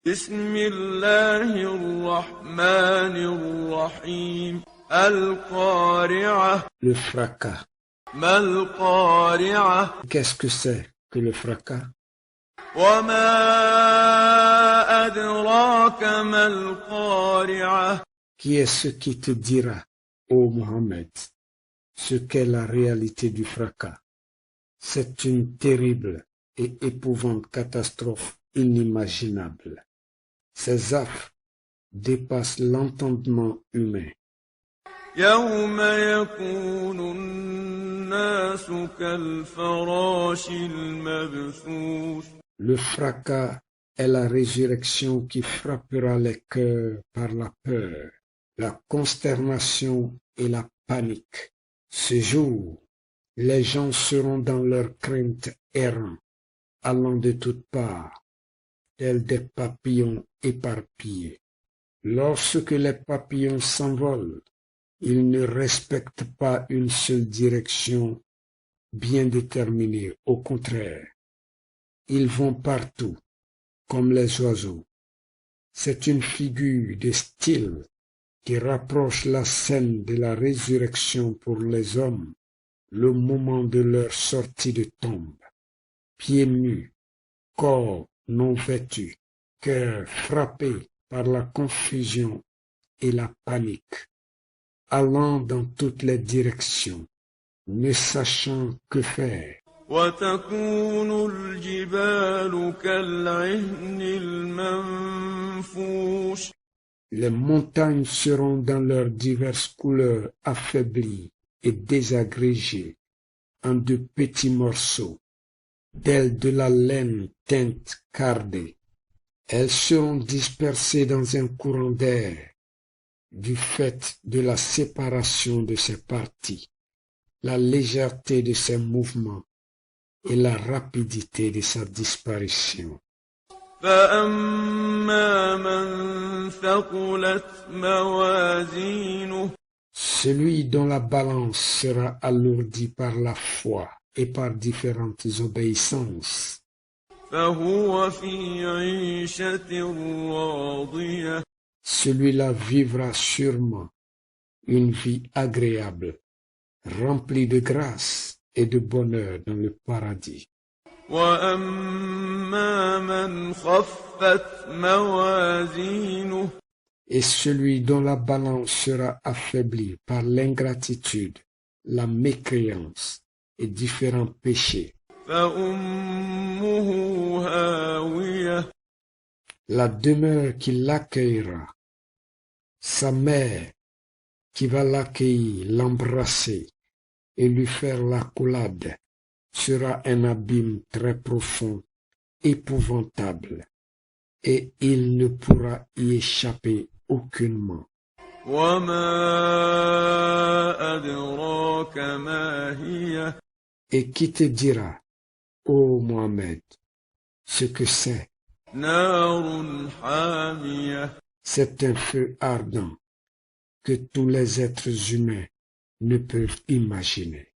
بسم الله الرحمن الرحيم القارعة. Le fracas. ما القارعة؟ Qu'est-ce que c'est que le fracas? وما أدراك ما القارعة؟ Qui est ce qui te dira, ô Mohammed, ce qu'est la réalité du fracas? C'est une terrible et épouvante catastrophe inimaginable. Ces affres dépassent l'entendement humain. يوم يكون الناس كالفراش المبثوث. Le fracas est la résurrection qui frappera les cœurs par la peur, la consternation et la panique. Ce jour, les gens seront dans leur crainte errant, allant de toutes parts, tels des papillons éparpillés. Lorsque les papillons s'envolent, ils ne respectent pas une seule direction bien déterminée. Au contraire, ils vont partout, comme les oiseaux. C'est une figure de style qui rapproche la scène de la résurrection pour les hommes, le moment de leur sortie de tombe. Pieds nus, corps non vêtus, cœur frappé par la confusion et la panique, allant dans toutes les directions, ne sachant que faire. وتكون الجبال كالعهن المنفوش. Les montagnes seront dans leurs diverses couleurs affaiblies et désagrégées en de petits morceaux, tels de la laine teinte cardée. Elles seront dispersées dans un courant d'air du fait de la séparation de ses parties, la légèreté de ses mouvements et la rapidité de sa disparition. فأما من ثقلت موازينه. Celui dont la balance sera alourdie par la foi et par différentes obéissances. فهو في عيشة راضية. Celui-là vivra sûrement une vie agréable, remplie de grâce et de bonheur dans le paradis. وأما من خفت موازينه. Et celui dont la balance sera affaiblie par l'ingratitude, la mécréance et différents péchés. فأمه هاوية. La demeure qui l'accueillera, sa mère qui va l'accueillir, l'embrasser et lui faire l'accolade, sera un abîme très profond, épouvantable, et il ne pourra y échapper aucunement. وما أدراك ما هي. Et qui te dira, ô Mohammed, ce que c'est? نار حامية. C'est un feu ardent que tous les êtres humains ne peuvent imaginer.